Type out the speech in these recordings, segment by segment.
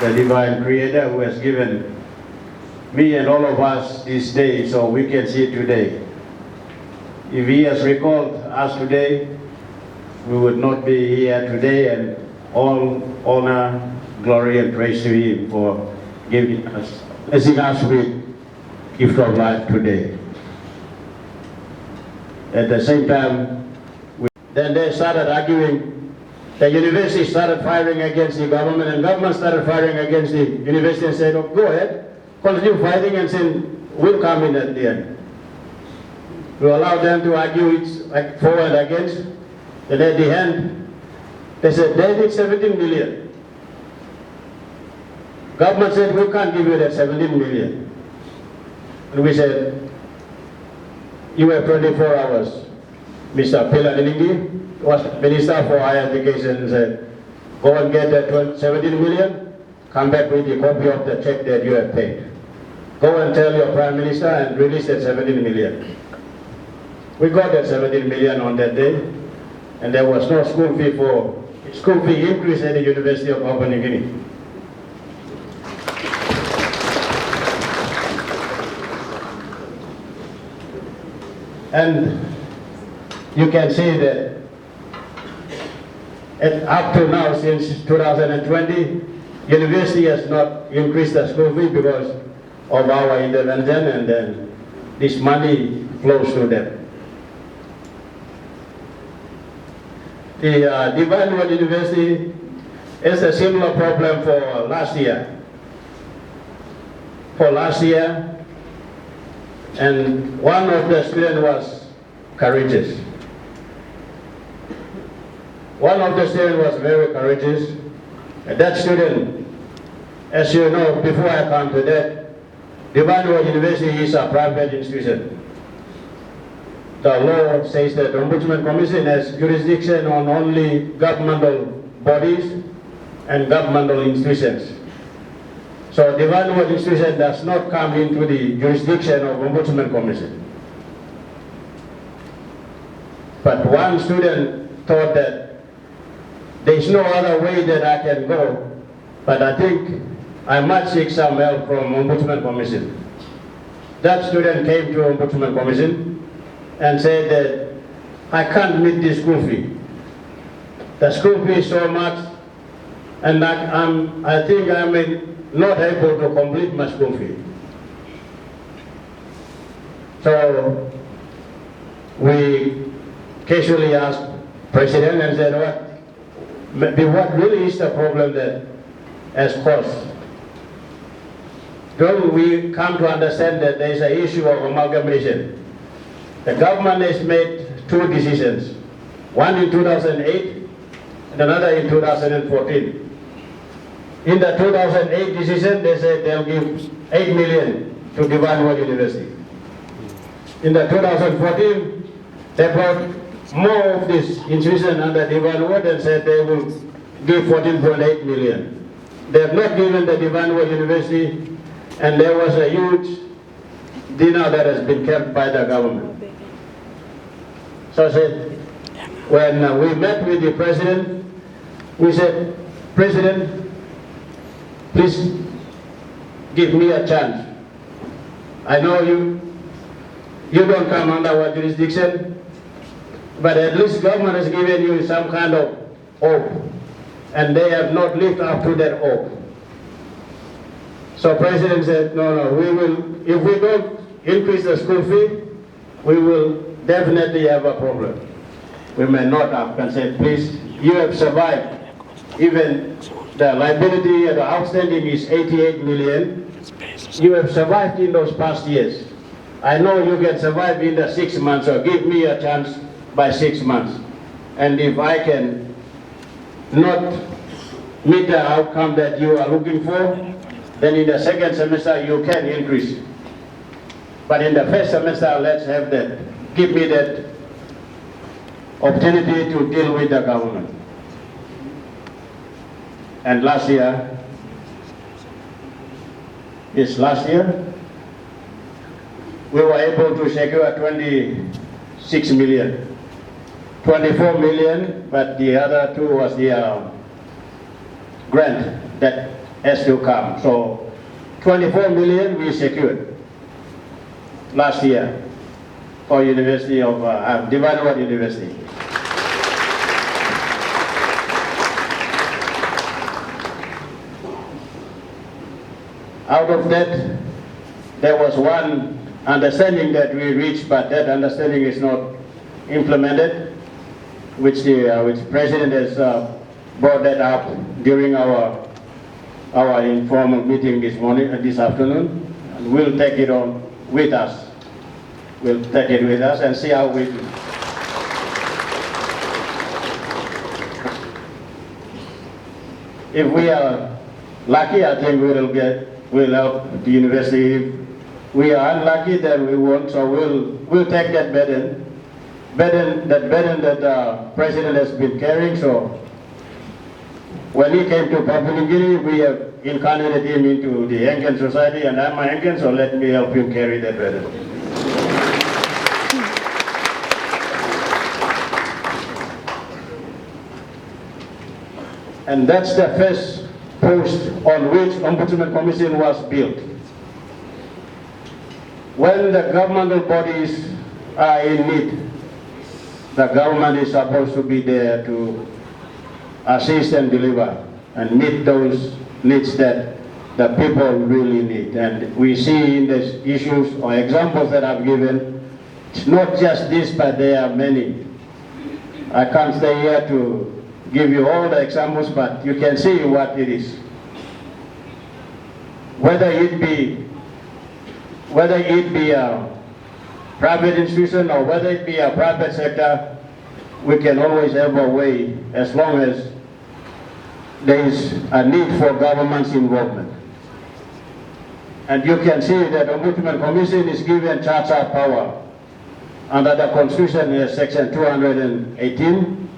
the divine creator who has given me and all of us this day so we can see it today. If he has recalled us today, we would not be here today, and all honor, glory and praise to him for giving us, blessing us with gift of life today. At the same time, then they started arguing. The university started firing against the government, and government started firing against the university and said, oh, go ahead, continue fighting, and then we'll come in at the end. We allow them to argue it like forward against, and at the end, they said they need 17 million. Government said we can't give you that 17 million. And we said, you have 24 hours. Mr. Pilaningi was Minister for Higher Education and said, go and get that 17 million, come back with a copy of the check that you have paid. Go and tell your Prime Minister and release that 17 million. We got that 17 million on that day, and there was no school fee increase at the University of Papua New Guinea. And you can see that up to now, since 2020, university has not increased the school fee because of our intervention, and then this money flows to them. The Divine World University is a similar problem for last year. And one of the students was courageous. One of the students was very courageous. And that student, as you know, before I come to that, Divine World University is a private institution. The law says that the Ombudsman Commission has jurisdiction on only governmental bodies and governmental institutions. So Divine World Institution does not come into the jurisdiction of Ombudsman Commission. But one student thought that there is no other way that I can go, but I think I might seek some help from Ombudsman Commission. That student came to Ombudsman Commission and said that I can't meet the school fee. The school fee is so much, and I think I'm not able to complete my school fee. So we casually asked President and said, what really is the problem that has caused? Don't we come to understand that there is an issue of amalgamation? The government has made two decisions, one in 2008 and another in 2014. In the 2008 decision, they said they'll give 8 million to Divine World University. In the 2014, they brought more of this institution under Divine World and said they will give 14.8 million. They have not given the Divine World University, and there was a huge dinner that has been kept by the government. So I said, when we met with the President, we said, President, please give me a chance. I know you don't come under our jurisdiction, but at least government has given you some kind of hope, and they have not lived up to that hope. So President said, no, we will, if we don't increase the school fee, we will definitely have a problem. We may not have, and said, please, you have survived. Even the liability and the outstanding is 88 million. You have survived in those past years. I know you can survive in the 6 months, so give me a chance by 6 months. And if I can not meet the outcome that you are looking for, then in the second semester you can increase. But in the first semester, let's have that. Give me that opportunity to deal with the government. And last year, we were able to secure 26 million. 24 million, but the other two was the grant that has to come. So 24 million we secured last year for University of Divine University. Out of that, there was one understanding that we reached, but that understanding is not implemented, which the President has brought that up during our informal meeting this afternoon, and we'll take it on with us. We'll take it with us and see how we do. If we are lucky, I think we'll help the university. If we are unlucky, then we won't. So we'll take that burden that the President has been carrying. So when he came to Papua New Guinea, we have incarnated him into the Anglican Society, and I'm an Anglican, so let me help him carry that burden. And that's the first post on which Ombudsman Commission was built. When the governmental bodies are in need, the government is supposed to be there to assist and deliver and meet those needs that the people really need. And we see in the issues or examples that I've given, it's not just this, but there are many. I can't stay here to give you all the examples, but you can see what it is. Whether it be a private institution or whether it be a private sector, we can always have a way as long as there is a need for government's involvement. And you can see that the Ombudsman Commission is given charter power under the Constitution, Section 218,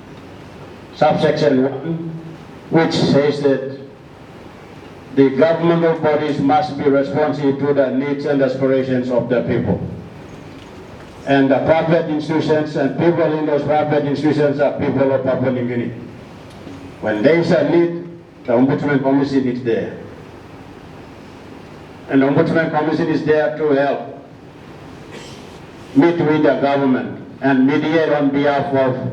subsection 1, which says that the governmental bodies must be responsive to the needs and aspirations of the people. And the private institutions and people in those private institutions are people of Papua New Guinea. When there is a need, the Ombudsman Commission is there. And the Ombudsman Commission is there to help meet with the government and mediate on behalf of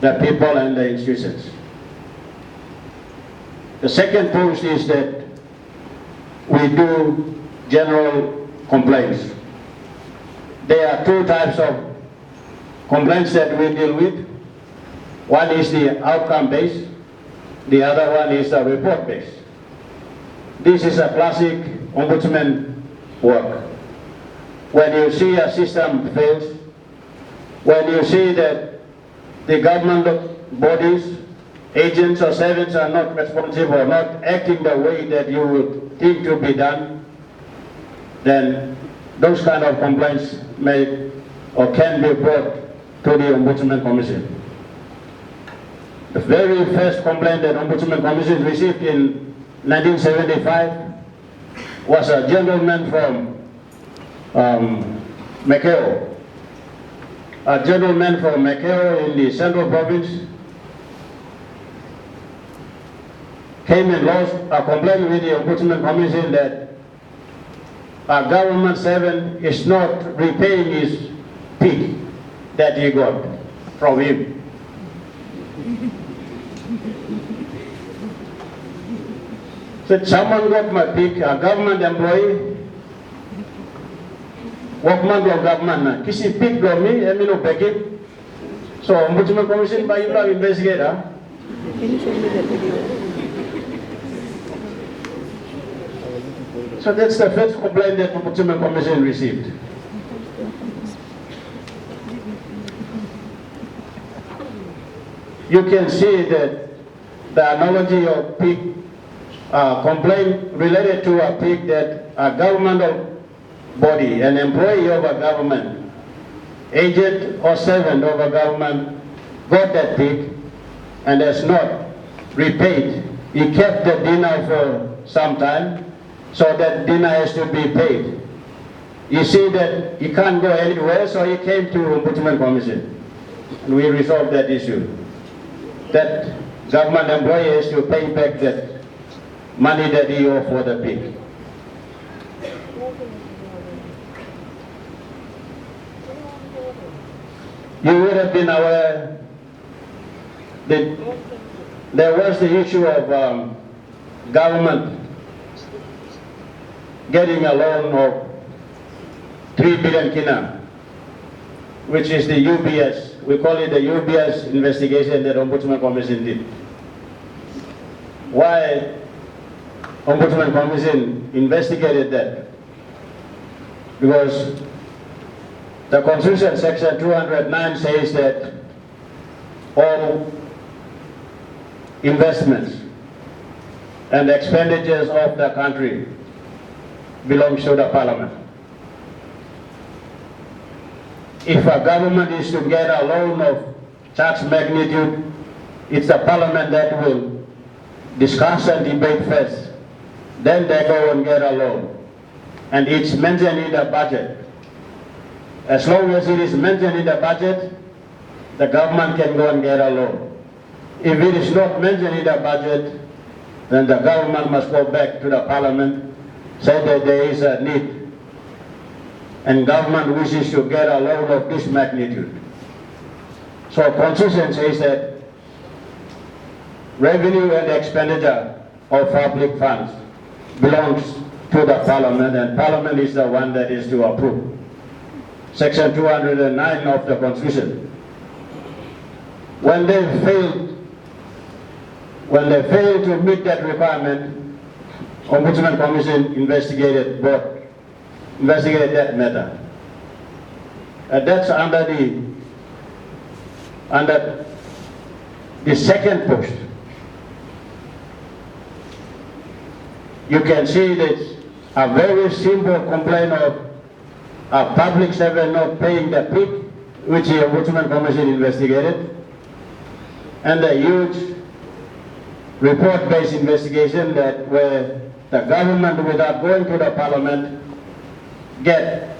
the people and the institutions. The second post is that we do general complaints. There are two types of complaints that we deal with. One is the outcome-based, the other one is the report-based. This is a classic ombudsman work. When you see a system fails, when you see that the government bodies, agents or servants are not responsible or not acting the way that you would think to be done, then those kind of complaints may or can be brought to the Ombudsman Commission. The very first complaint that Ombudsman Commission received in 1975 was a gentleman from Macau. A gentleman from Macau in the Central Province came and lodged a complaint with the Ombudsman Commission that a government servant is not repaying his pig that he got from him. Said, someone got my pig, a government employee, workman of government na, kisi pig do me, emi no pay it. So Ombudsman Commission by you investigate. So that's the first complaint that the Ombudsman Commission received. You can see that the analogy of pig complaint related to a pig that a governmental body, an employee of a government, agent or servant of a government, got that pig and has not repaid. He kept the dinner for some time, so that dinner has to be paid. You see that he can't go anywhere, so he came to Ombudsman Commission. And we resolved that issue. That government employee has to pay back money that he owed for the pig. You would have been aware that there was the issue of government getting a loan of 3 billion kina, which is the UBS. We call it the UBS investigation that Ombudsman Commission did. Why Ombudsman Commission investigated that? Because the Constitution section 209 says that all investments and expenditures of the country belongs to the Parliament. If a government is to get a loan of such magnitude, it's the Parliament that will discuss and debate first. Then they go and get a loan. And it's mentioned in the budget. As long as it is mentioned in the budget, the government can go and get a loan. If it is not mentioned in the budget, then the government must go back to the Parliament, say that there is a need and government wishes to get a loan of this magnitude. So Constitution says that revenue and expenditure of public funds belongs to the Parliament, and Parliament is the one that is to approve. Section 209 of the Constitution. When they failed to meet that requirement, Ombudsman Commission investigated that matter. And that's under the second post. You can see that a very simple complaint of a public servant not paying the pig, which the Ombudsman Commission investigated, and a huge report-based investigation that where the government, without going to the Parliament, get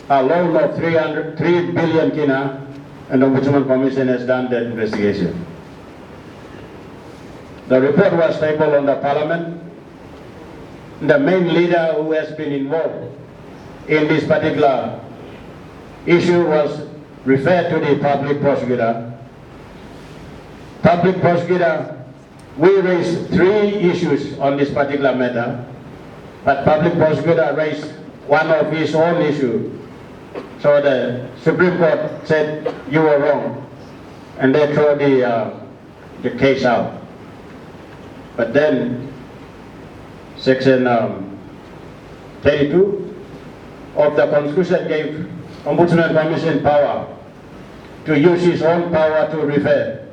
a loan of 3 billion kina, and the Ombudsman Commission has done that investigation. The report was tabled on the Parliament. The main leader who has been involved in this particular issue was referred to the public prosecutor. Public prosecutor, we raised 3 issues on this particular matter, but public prosecutor raised one of his own issue. So the Supreme Court said you were wrong, and they threw the case out. But then Section 32 of the Constitution gave Ombudsman Commission power to use his own power to refer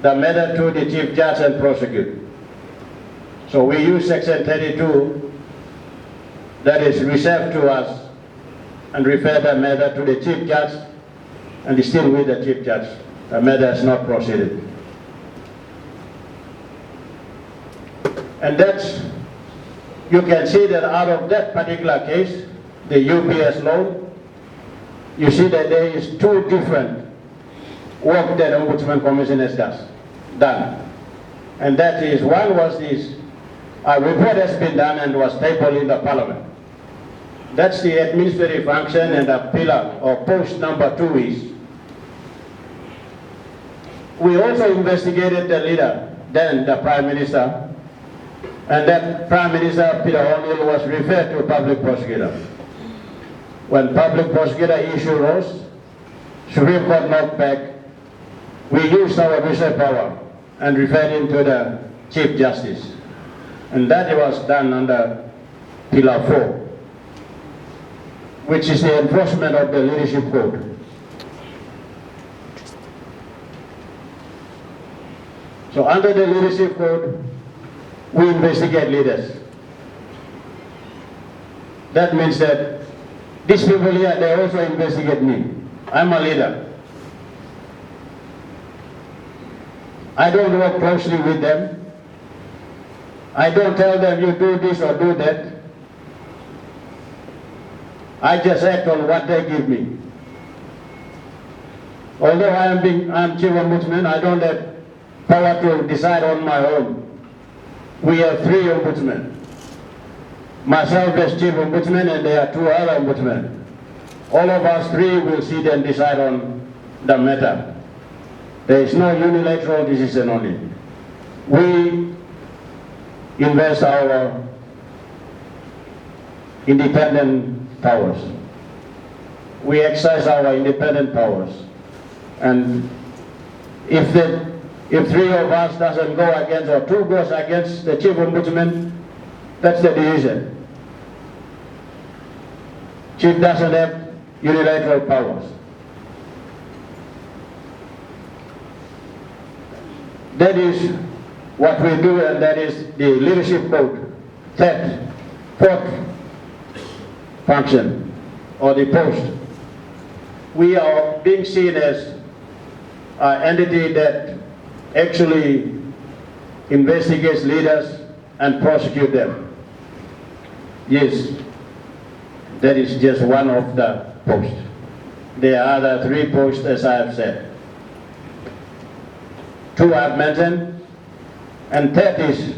the matter to the Chief Judge and prosecute. So we use Section 32 that is reserved to us and refer the matter to the Chief Judge, and is still with the Chief Judge. The matter has not proceeded. And that's, you can see that out of that particular case, the UBS loan, you see that there is 2 different work that Ombudsman Commission has done. And that is, one was this, a report has been done and was tabled in the Parliament. That's the administrative function, and the pillar or post number 2 is, we also investigated the leader, then the Prime Minister, and that Prime Minister, Peter O'Neill, was referred to public prosecutor. When public prosecutor issue rose, Supreme Court knocked back, we used our reserve power and referred him to the Chief Justice. And that was done under Pillar 4, which is the enforcement of the Leadership Code. So under the Leadership Code, we investigate leaders. That means that these people here, they also investigate me. I'm a leader. I don't work closely with them. I don't tell them you do this or do that. I just act on what they give me. Although I'm Chief Ombudsman, I don't have power to decide on my own. we have 3 ombudsmen. Myself as chief ombudsman, and there are 2 other ombudsmen. All of us 3 will sit and decide on the matter. There is no unilateral decision on it. We invest our independent powers. We exercise our independent powers. And if 3 of us doesn't go against, or 2 goes against the chief ombudsman, that's the decision. Chief doesn't have unilateral powers. That is what we do, and that is the leadership code. Fourth function, or the post. We are being seen as an entity that actually investigates leaders and prosecute them. Yes, that is just one of the posts. There are other 3 posts, as I have said. 2 I've mentioned, and third is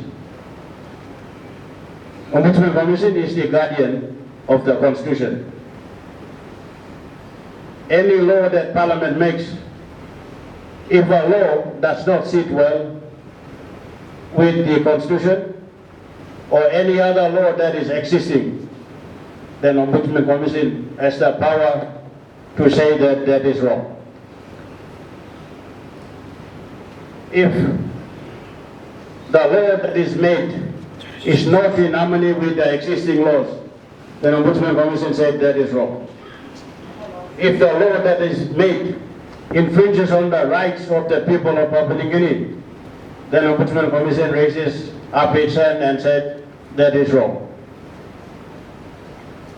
Ombudsman Commission is the guardian of the Constitution. Any law that Parliament makes, if a law does not sit well with the Constitution or any other law that is existing, then Ombudsman Commission has the power to say that that is wrong. If the law that is made is not in harmony with the existing laws, then Ombudsman Commission said that is wrong. If the law that is made infringes on the rights of the people of Papua New Guinea, then Ombudsman Commission raises up its hand and said that is wrong.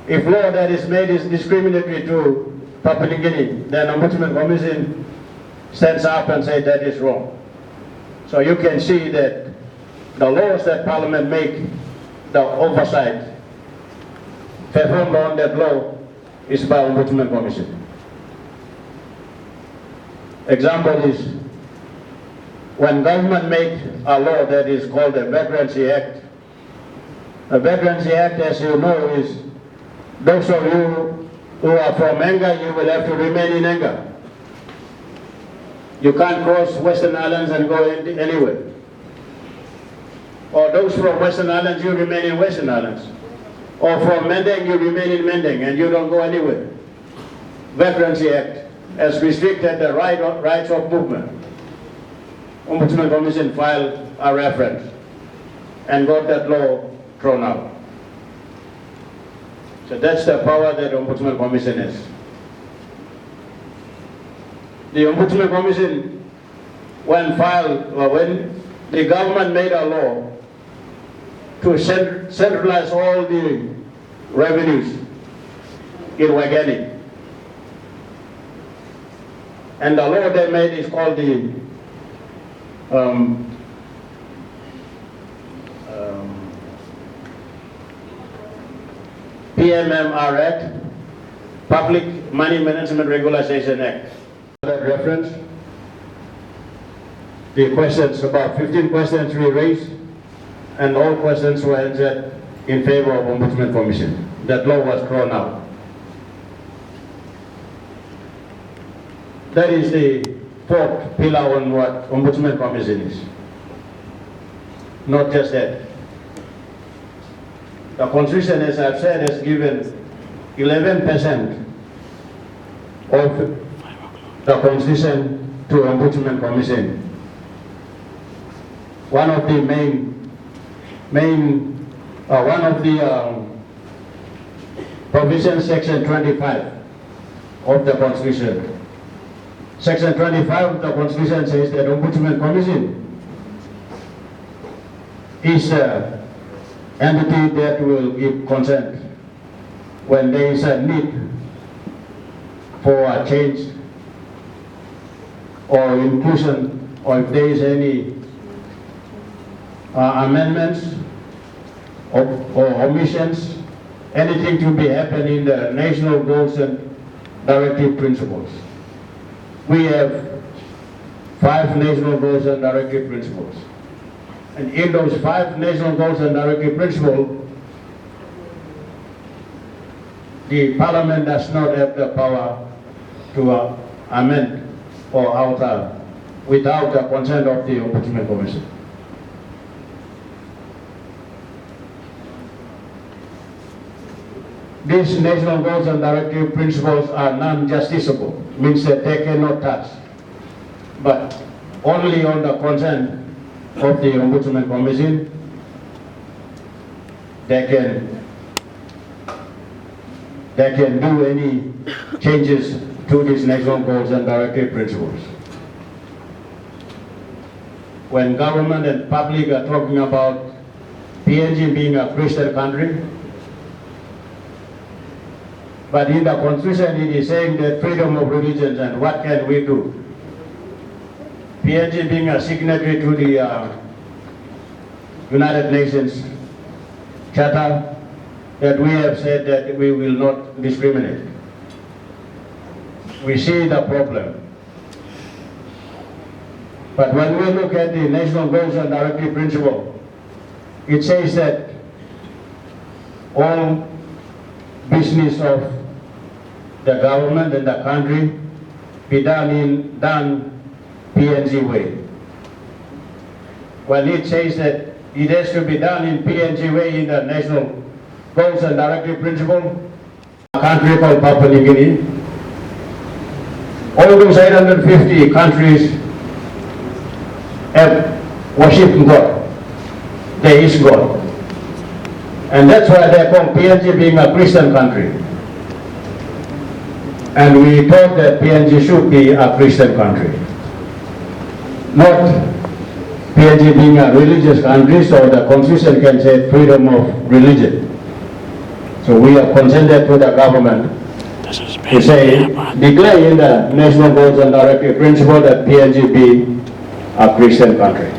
If law that is made is discriminatory to Papua New Guinea, then Ombudsman Commission stands up and says that is wrong. So you can see that the laws that Parliament make, the oversight performed on that law is by Ombudsman Commission. Example is when government make a law that is called the Vagrancy Act. The Vagrancy Act, as you know, is those of you who are from Enga, you will have to remain in Enga. You can't cross Western Islands and go anywhere. Or those from Western Islands, you remain in Western Islands. Or from Mendeng, you remain in Mendeng and you don't go anywhere. Vagrancy Act has restricted the rights of movement. Ombudsman Commission filed a reference and got that law thrown out. So that's the power that Ombudsman Commission has. The Ombudsman Commission, when the government made a law to centralize all the revenues in Wagani, and the law they made is called the PMMR Act, Public Money Management Regularization Act. That reference, the questions, about 15 questions we raised, and all questions were answered in favor of Ombudsman Commission. That law was thrown out. That is the 4th pillar on what Ombudsman Commission is. Not just that. The Constitution, as I've said, has given 11% of the Constitution to Ombudsman Commission. One of the one of the provisions, Section 25 of the Constitution. Section 25 of the Constitution says that Ombudsman Commission is an entity that will give consent when there is a need for a change or inclusion, or if there is any amendments or omissions, anything to be happening in the national goals and directive principles. We have 5 national goals and directive principles. And in those 5 national goals and directive principles, the Parliament does not have the power to amend or alter without the consent of the Ombudsman Commission. These national goals and directive principles are non-justiciable, means that they cannot touch, but only on the consent of the Ombudsman Commission they can do any changes to these national goals and directive principles. When government and public are talking about PNG being a Christian country, but in the Constitution it is saying that freedom of religion, and what can we do? PNG being a signatory to the United Nations Charter, that we have said that we will not discriminate. We see the problem. But when we look at the national goals and directive principle, it says that all business of the government and the country be done PNG way. When it says that it has to be done in PNG way in the national goals and directive principle, a country called Papua New Guinea, all those 850 countries have worshipped God. There is God. And that's why they call PNG being a Christian country. And we thought that PNG should be a Christian country, not PNG being a religious country, so the Constitution can say freedom of religion. So we have consented to the government to say, declare in the national goals and directive principle that PNG be a Christian country.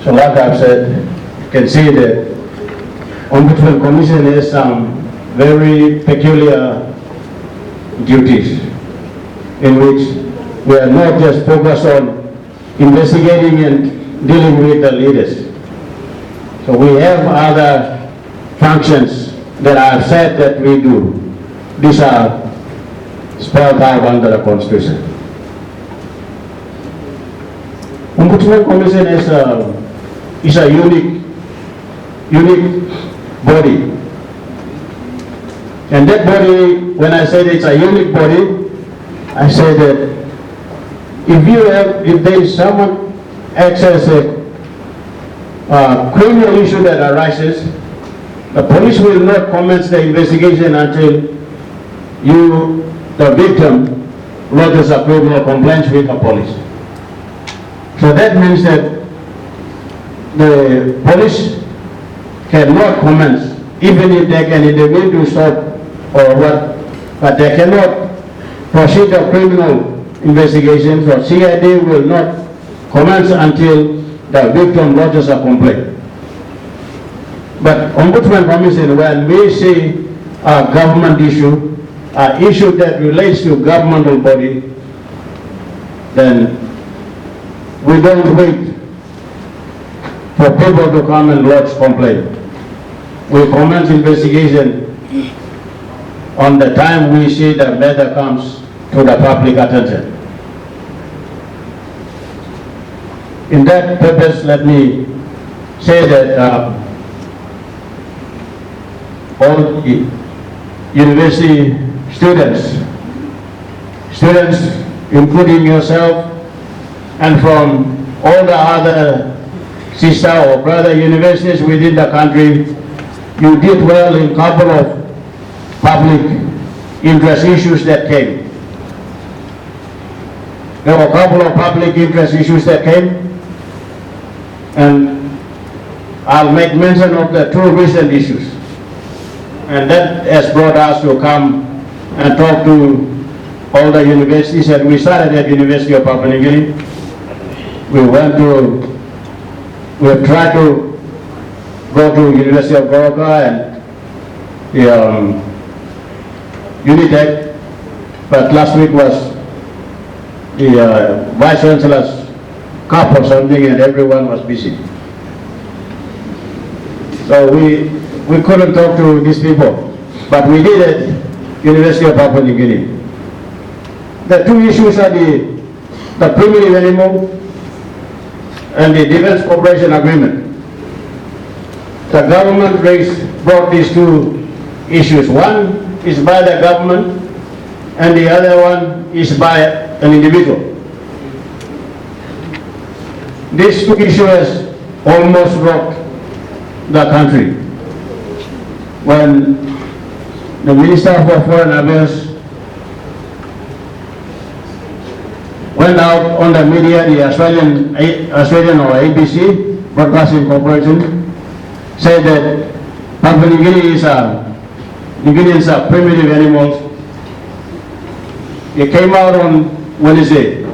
So like I've said, you can see that Ombudsman Commission has some very peculiar duties in which we are not just focused on investigating and dealing with the leaders. So we have other functions that I have said that we do. These are spelled out under the Constitution. Ombudsman Commission is a unique body. And that body, when I said it's a unique body, I said that if there is someone access a criminal issue that arises, the police will not commence the investigation until the victim, lodges a criminal complaint with the police. So that means that the police cannot commence, even if they can intervene to stop or what, but they cannot proceed a criminal investigation. So CID will not commence until the victim lodges a complaint. But Ombudsman Commission, when we see a government issue that relates to governmental body, then we don't wait for people to come and lodge complaint. We commence investigation on the time we see the matter comes to the public attention. In that purpose, let me say that all university students including yourself, and from all the other sister or brother universities within the country, you did well in a couple of public interest issues that came. There were a couple of public interest issues that came, and I'll make mention of the 2 recent issues. And that has brought us to come and talk to all the universities, and we started at University of Papua New Guinea. We have tried to go to University of Goroka and Unitec, but last week was the Vice Chancellor's cup or something, and everyone was busy. So we couldn't talk to these people, but we did at University of Papua New Guinea. The two issues are the primitive animal and the Defense Cooperation Agreement. The government brought these two issues. One is by the government and the other one is by an individual. These two issues almost rocked the country. When the Minister for Foreign Affairs went out on the media, the Australian or ABC Broadcasting Corporation said that Papua New Guineans are primitive animals. It came out on Wednesday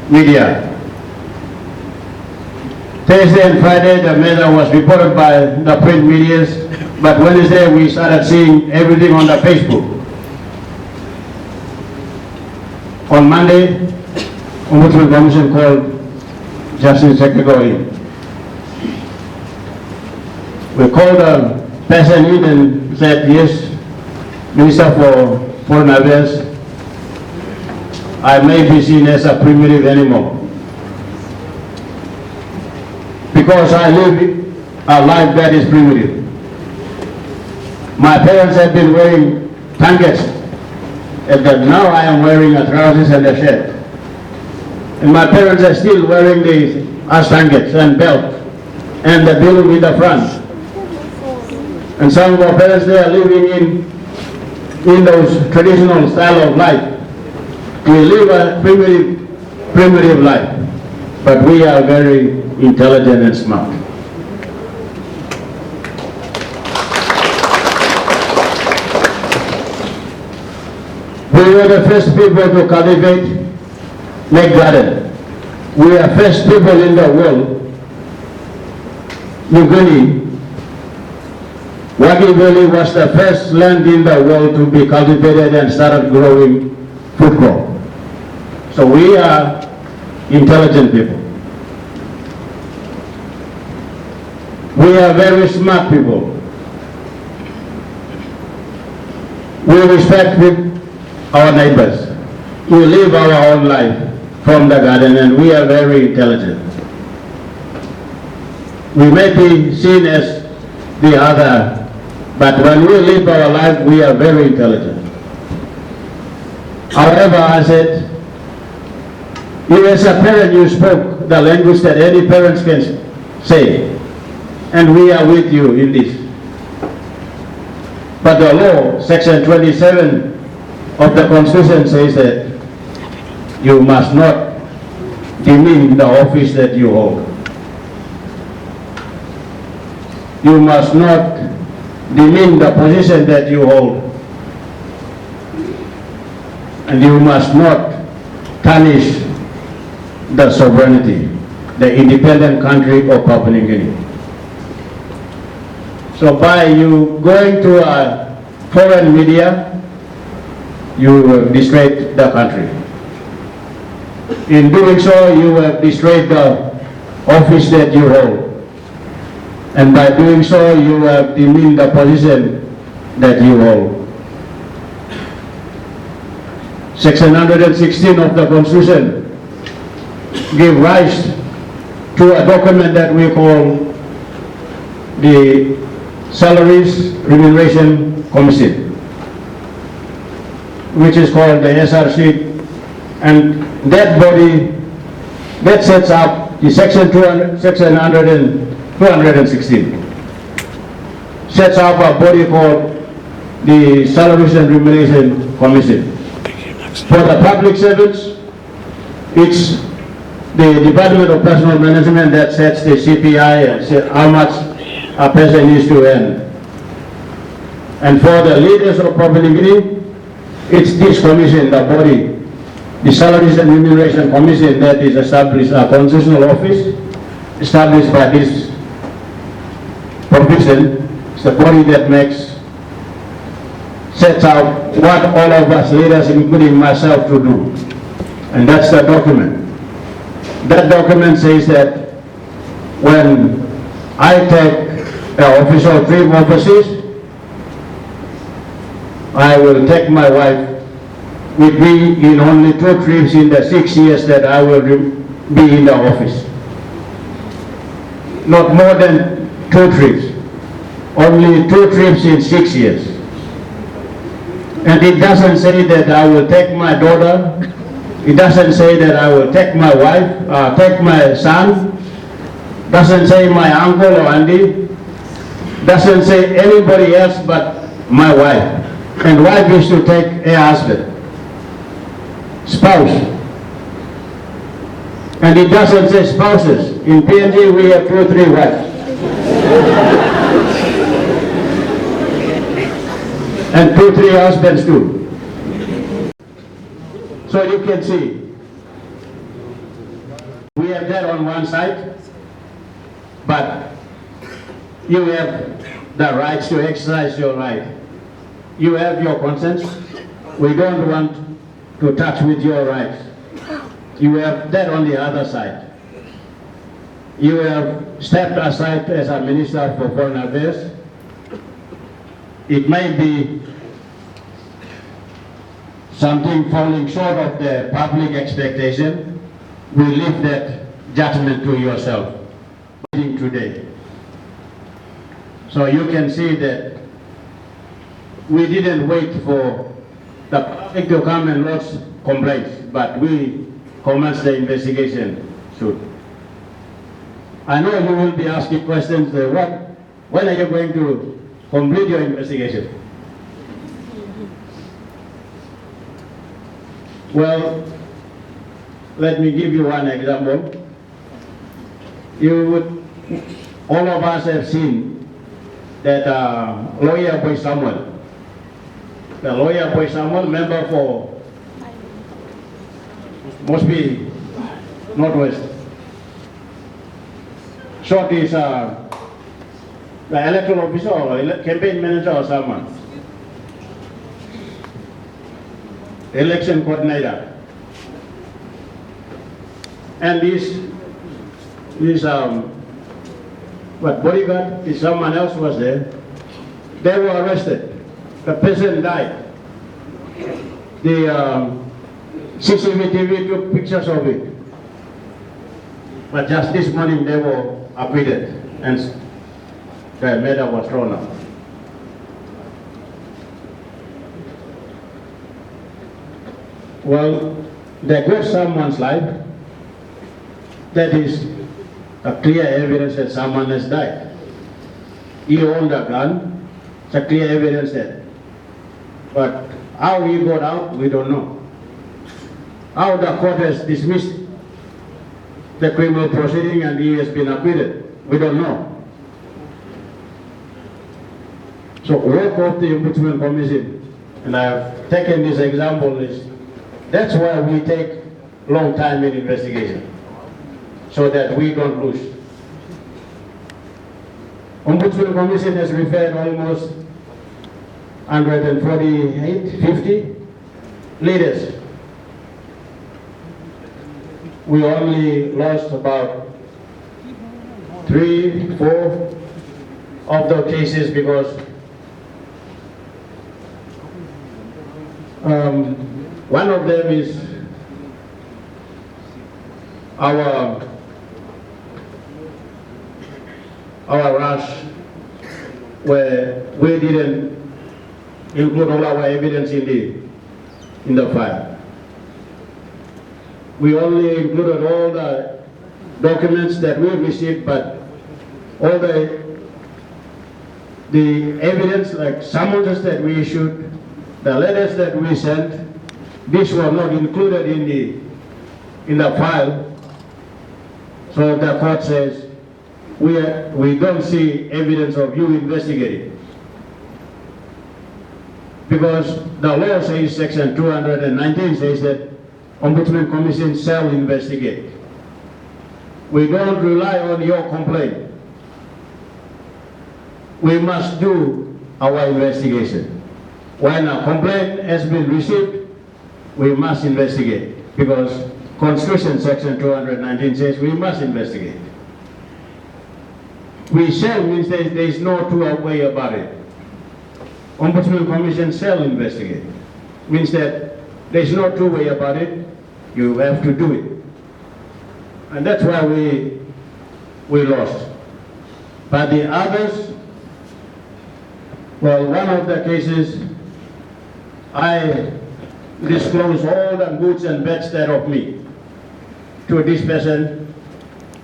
media. Thursday and Friday the matter was reported by the print media, but Wednesday we started seeing everything on the Facebook. On Monday, Ombudsman Commission called Justice Secretary. We called the person in and said, yes, Minister for Foreign Affairs, I may be seen as a primitive animal because I live a life that is primitive. My parents have been wearing tangas, and now I am wearing a trousers and a shirt. And my parents are still wearing the tangas and belt and the bill in the front. And some of our parents, they are living in those traditional style of life. We live a primitive life, but we are very intelligent and smart. We were the first people to cultivate, make garden. We are first people in the world. New Guinea, Wagi Valley was the first land in the world to be cultivated and started growing food crop. So we are intelligent people. We are very smart people. We respect our neighbors. We live our own life from the garden, and we are very intelligent. We may be seen as the other, but when we live our life, we are very intelligent. However, I said, you as a parent, you spoke the language that any parents can say, and we are with you in this. But the law, section 27 of the Constitution says that you must not demean the office that you hold. You must not demean the position that you hold. And you must not tarnish the sovereignty, the independent country of Papua New Guinea. So by you going to a foreign media, you have destroyed the country. In doing so, you have destroyed the office that you hold. And by doing so, you have demeaned the position that you hold. Section 116 of the Constitution gives rise to a document that we call the Salaries Remuneration Commission, which is called the SRC, and that body that sets up the section 216 sets up a body called the Salaries and Remuneration Commission. For the public servants, it's the Department of Personal Management that sets the CPI and how much a person needs to earn. And for the leaders of Papua New Guinea, it's this commission, the body, the Salaries and Remuneration Commission, that is established, a constitutional office established by this provision. It's the body that sets out what all of us leaders, including myself, to do. And that's the document. That document says that when I take an official trip overseas, I will take my wife with me in only 2 trips in the 6 years that I will be in the office. Not more than 2 trips. Only 2 trips in 6 years. And it doesn't say that I will take my daughter. It doesn't say that I will take my wife, take my son. Doesn't say my uncle or auntie. Doesn't say anybody else but my wife. And wife is to take a husband, spouse. And it doesn't say spouses. In PNG we have 2 or 3 wives. And 2 or 3 husbands too. So you can see, we have that on one side, but you have the rights to exercise your right. You have your conscience. We don't want to touch with your rights. You have that on the other side. You have stepped aside as a Minister for Foreign Affairs. It may be something falling short of the public expectation. We leave that judgment to yourself today. So you can see that we didn't wait for the public to come and lodge complaints, but we commenced the investigation soon. I know you will be asking questions, when are you going to complete your investigation? Well, let me give you one example. All of us have seen that lawyer Boy Samuel, the lawyer Boy Samuel, member for must be Northwest. Short is the electoral officer or campaign manager or someone. Election coordinator. And this bodyguard, if someone else was there, they were arrested. The person died. The CCTV took pictures of it. But just this morning they were acquitted and the matter was thrown out. Well, they got someone's life. That is a clear evidence that someone has died. He owned a gun. It's a clear evidence that. But how he got out, we don't know. How the court has dismissed the criminal proceeding and he has been acquitted, we don't know. So work of the Ombudsman Commission, and I have taken this example, that's why we take long time in investigation, so that we don't lose. Ombudsman Commission has referred almost 148, 50 leaders. We only lost about 3, 4 of the cases because one of them is our rush, where we didn't include all our evidence in the file. We only included all the documents that we received, but all the evidence, like summonses that we issued, the letters that we sent, these were not included in the file. So the court says we don't see evidence of you investigating, because the law says, section 219 says that Ombudsman Commission shall investigate. We don't rely on your complaint. We must do our investigation. When a complaint has been received, we must investigate, because Constitution section 219 says we must investigate. We shall means there is no two way about it. Ombudsman Commission shall investigate. Means that there is no two way about it. You have to do it. And that's why we lost. But the others, well, one of the cases, I disclose all the goods and bads that of me to this person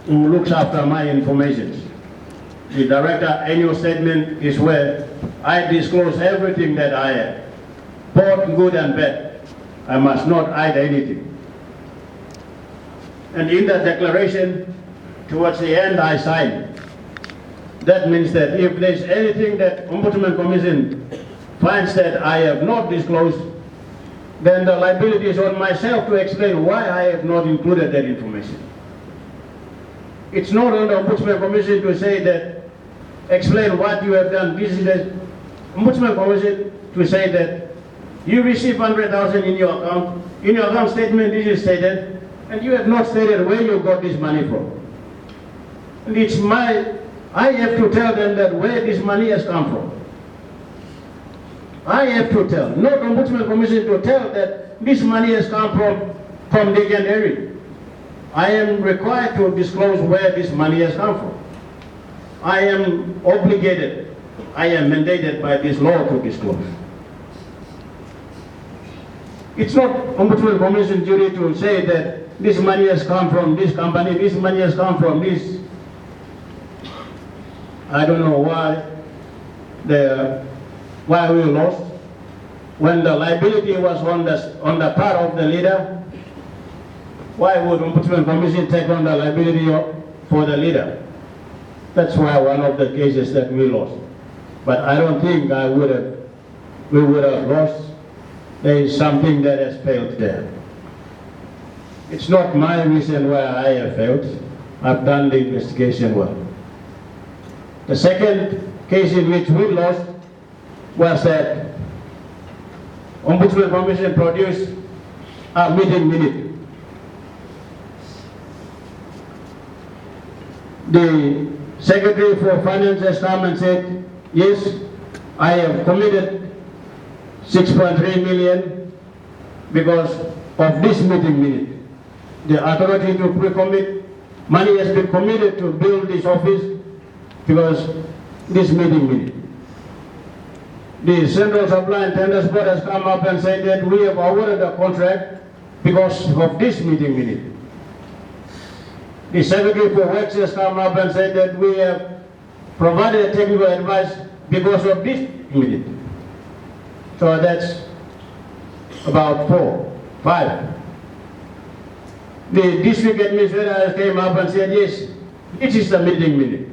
who looks after my information. The director annual statement is where I disclose everything that I have, both good and bad. I must not hide anything. And in that declaration, towards the end I sign. That means that if there's anything that Ombudsman Commission finds that I have not disclosed, then the liability is on myself to explain why I have not included that information. It's not on the Ombudsman Commission to say that, explain what you have done. This is the Ombudsman Commission to say that you receive 100,000 in your account. In your account statement, this is stated, and you have not stated where you got this money from. And it's I have to tell them that where this money has come from. I have to tell, not Ombudsman Commission to tell that this money has come from Dick and Harry. I am required to disclose where this money has come from. I am obligated, I am mandated by this law to disclose. It's not Ombudsman Commission duty to say that this money has come from this company, this money has come from this. I don't know why we lost. When the liability was on the part of the leader, why would Ombudsman Commission take on the liability for the leader? That's why one of the cases that we lost. But I don't think we would have lost. There is something that has failed there. It's not my reason why I have failed. I've done the investigation well. The second case in which we lost was that Ombudsman Commission produced a meeting minute. The Secretary for Finance has come and said, yes, I have committed 6.3 million because of this meeting minute. The authority to pre-commit money has been committed to build this office because this meeting minute. The Central Supply and Tenders Board has come up and said that we have awarded a contract because of this meeting minute. The Secretary for Works has come up and said that we have provided technical advice because of this minute. So that's about 4, 5. The district administrator came up and said, yes, this is the meeting minute.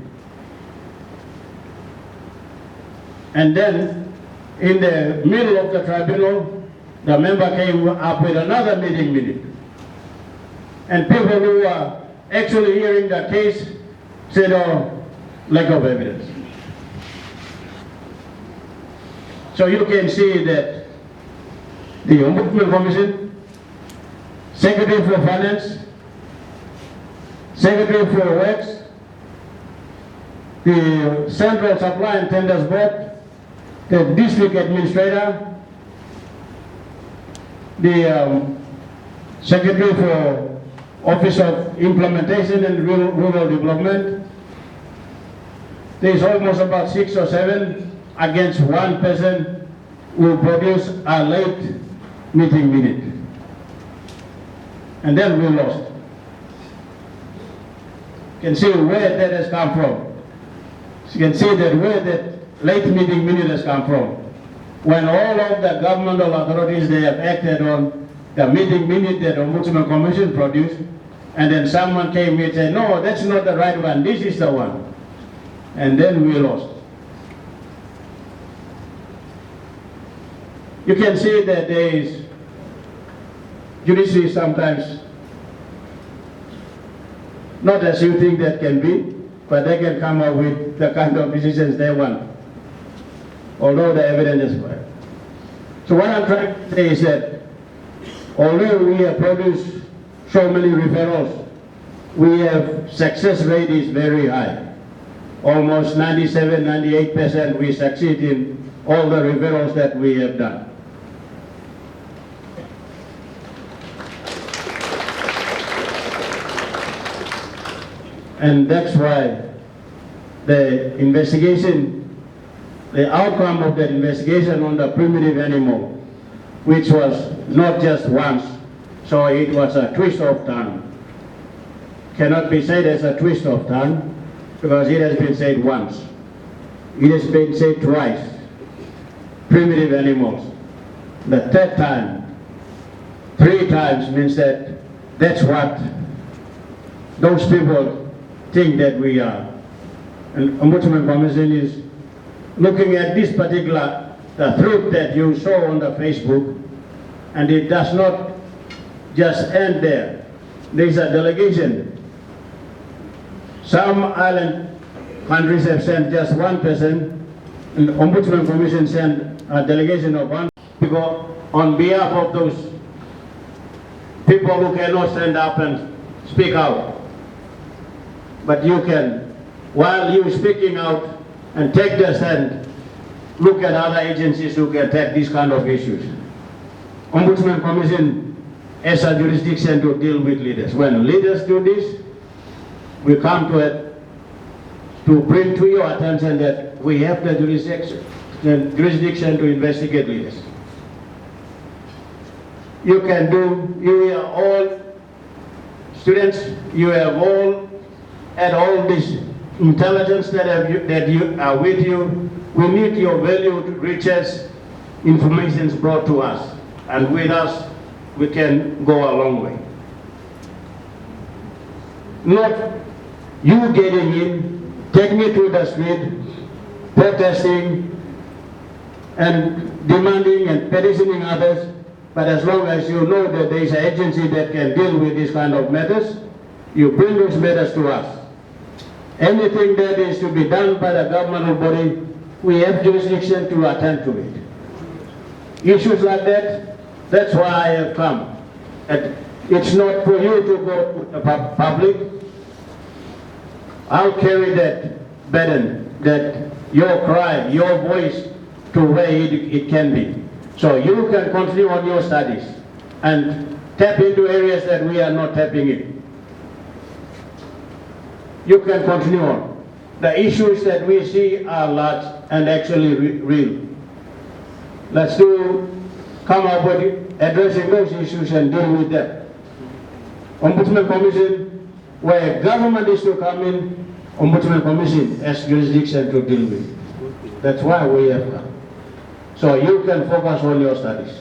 And then, in the middle of the tribunal, the member came up with another meeting minute. And people who are actually hearing the case said, oh, lack of evidence. So you can see that the Ombudsman Commission, Secretary for Finance, Secretary for Works, the Central Supply and Tenders Board, the District Administrator, the Secretary for Office of Implementation and Rural Development. There's almost about 6 or 7 against one person who produced a late meeting minute. And then we lost. You can see where that has come from. You can see that where that late meeting minute has come from. When all of the governmental authorities, they have acted on the meeting minute that the Ombudsman Commission produced, and then someone came here and said, no, that's not the right one, this is the one. And then we lost. You can see that there is judiciary sometimes not as you think that can be, but they can come up with the kind of decisions they want, although the evidence is bad. So what I'm trying to say is that although we have produced so many referrals, we have success rate is very high. Almost 97, 98% we succeed in all the referrals that we have done. And that's why the investigation, the outcome of that investigation on the primitive animal, which was not just once, so it was a twist of tongue. Cannot be said as a twist of tongue because it has been said once. It has been said twice. Primitive animals. The third time, 3 times means that that's what those people think that we are. And Ombudsman Commission is looking at this particular, the truth that you saw on the Facebook, and it does not just end there. There is a delegation. Some island countries have sent just 1 person, and the Ombudsman Commission sent a delegation of 1 people on behalf of those people who cannot stand up and speak out. But you can, while you speaking out and take the stand, look at other agencies who can take these kind of issues. Ombudsman Commission has a jurisdiction to deal with leaders. When leaders do this, we come to it to bring to your attention that we have the jurisdiction to investigate leaders. You can do, you are all students, you have all had all this intelligence that you are with you. We need your valued, richest information brought to us, and with us we can go a long way. Not you getting in, taking it to the street, protesting and demanding and petitioning others, but as long as you know that there is an agency that can deal with these kind of matters, you bring those matters to us. Anything that is to be done by the governmental body, we have jurisdiction to attend to it. Issues like that, that's why I have come. And it's not for you to go to the public. I'll carry that burden, that your cry, your voice, to where it can be. So you can continue on your studies and tap into areas that we are not tapping in. You can continue on. The issues that we see are large and actually real. Let's come up with addressing those issues and deal with them. Ombudsman Commission, where government is to come in, Ombudsman Commission has jurisdiction to deal with. That's why we have come. So you can focus on your studies.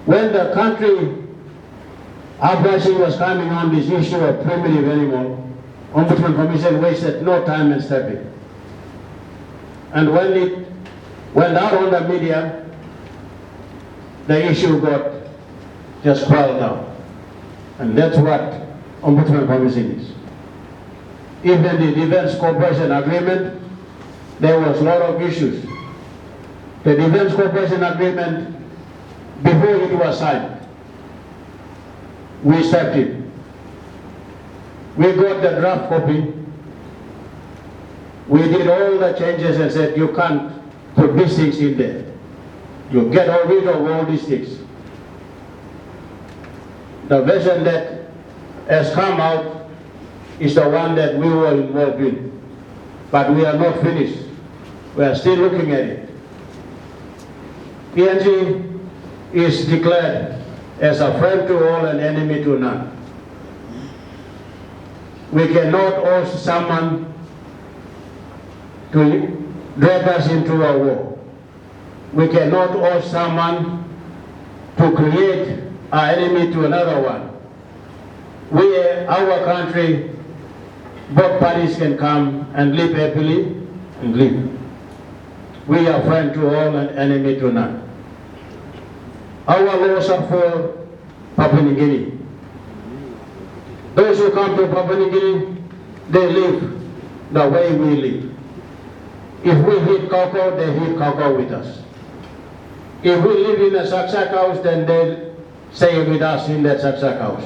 When the country uprising was coming on this issue of primitive animal, Ombudsman Commission wasted no time in stepping. And when it went out on the media, the issue got just quelled down. And that's what Ombudsman Commission is. Even the Defense Cooperation Agreement, there was a lot of issues. The Defense Cooperation Agreement, before it was signed, we stepped in. We got the draft copy. We did all the changes and said, you can't put these things in there. You get rid of all these things. The version that has come out is the one that we were involved in. But we are not finished. We are still looking at it. PNG is declared as a friend to all and enemy to none. We cannot ask someone to drag us into a war. We cannot ask someone to create an enemy to another one. Our country, both parties can come and live happily and live. We are friend to all and enemy to none. Our laws are for Papua New Guinea. Those who come to Papua New Guinea, they live the way we live. If we hit Koko, they hit Koko with us. If we live in a saksak house, then they stay with us in that Saksak house.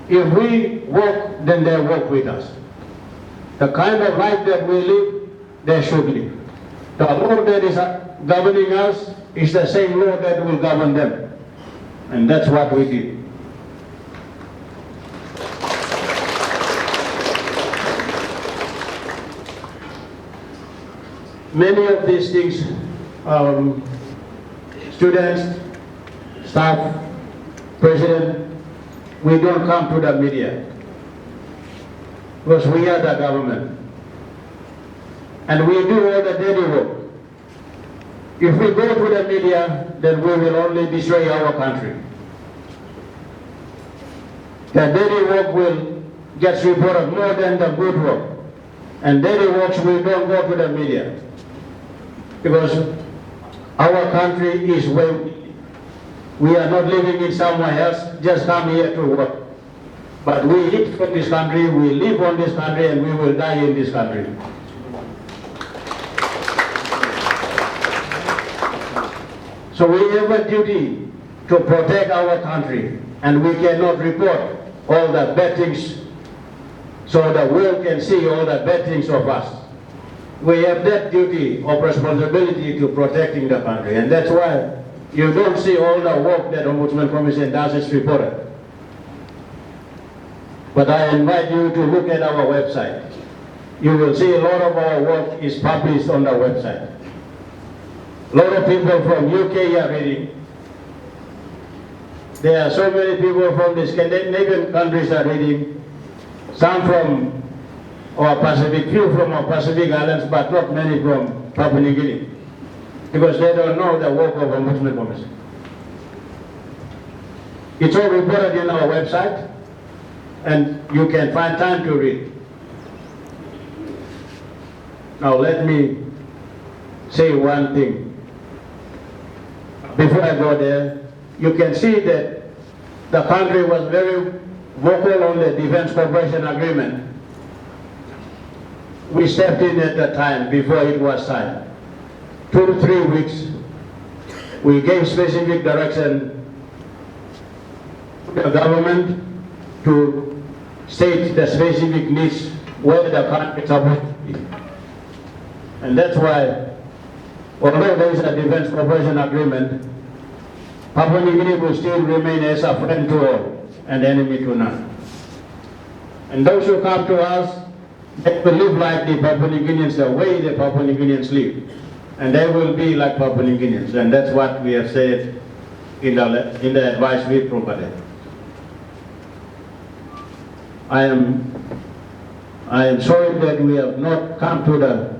If we work, then they work with us. The kind of life that we live, they should live. The law that is governing us is the same law that will govern them. And that's what we did. Many of these things, students, staff, president, we don't come to the media because we are the government and we do all the dirty work. If we go to the media, then we will only destroy our country. The dirty work will get reported more than the good work, and dirty works we don't go to the media because our country is where we are not living in somewhere else, just come here to work. But we eat from this country, we live on this country, and we will die in this country. So we have a duty to protect our country, and we cannot report all the bad things so the world can see all the bad things of us. We have that duty of responsibility to protecting the country, and that's why you don't see all the work that Ombudsman Commission does is reported. But I invite you to look at our website. You will see a lot of our work is published on the website. A lot of people from UK are reading. There are so many people from the Scandinavian countries are reading. Some from our Pacific, few from our Pacific Islands, but not many from Papua New Guinea, because they don't know the work of Ombudsman Commission. It's all reported in our website, and you can find time to read. Now let me say one thing. Before I go there, you can see that the country was very vocal on the Defense Cooperation Agreement. We stepped in at the time before it was signed. 2 to 3 weeks, we gave specific direction to the government to state the specific needs where the country is supposed to be. And that's why, although there is a Defense Cooperation Agreement, Papua New Guinea will still remain as a friend to all and enemy to none. And those who come to us, they will live like the Papua New Guineans, the way the Papua New Guineans live. And they will be like Papua New Guineans. And that's what we have said in the advice we provided. I am sorry that we have not come to the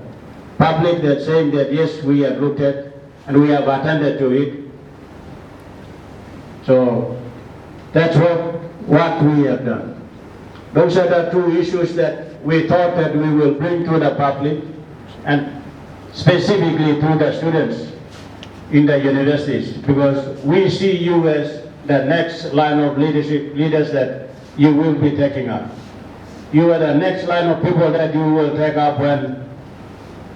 public that saying that yes, we have looked at and we have attended to it. So that's what we have done. Those are the two issues that we thought that we will bring to the public, and specifically to the students in the universities, because we see you as the next line of leaders that you will be taking up. You are the next line of people that you will take up when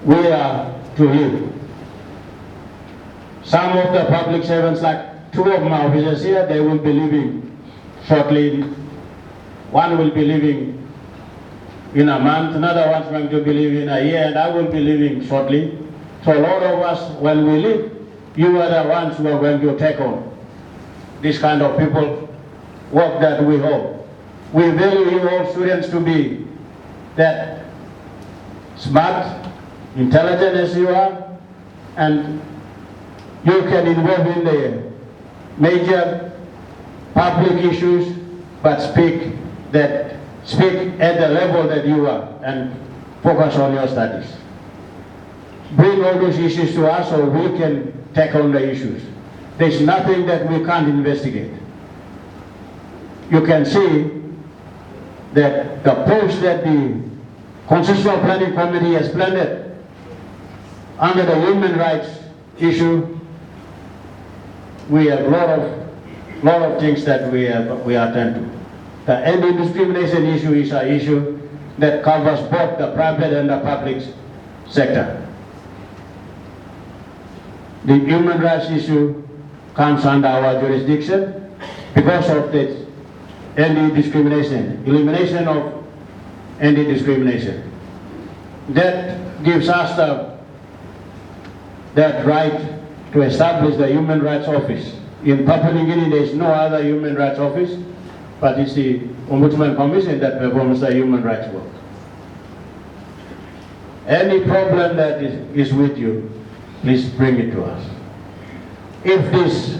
we are to leave. Some of the public servants, like 2 of my officers here, they will be leaving shortly. One will be leaving in a month, another one's going to be leaving in a year, and I will be leaving shortly. So a lot of us, when we leave, you are the ones who are going to take on this kind of people, work that we hold. We value you all students to be that smart, intelligent as you are, and you can involve in the major public issues, but speak at the level that you are and focus on your studies. Bring all those issues to us so we can take on the issues. There's nothing that we can't investigate. You can see that the post that the Constitutional Planning Committee has planned under the human rights issue, we have a lot of things that we attend to. The anti-discrimination issue is an issue that covers both the private and the public sector. The human rights issue comes under our jurisdiction because of the anti-discrimination, elimination of anti-discrimination. That gives us that right to establish the Human Rights Office. In Papua New Guinea, there is no other Human Rights Office, but it's the Ombudsman Commission that performs the human rights work. Any problem that is with you, please bring it to us. If this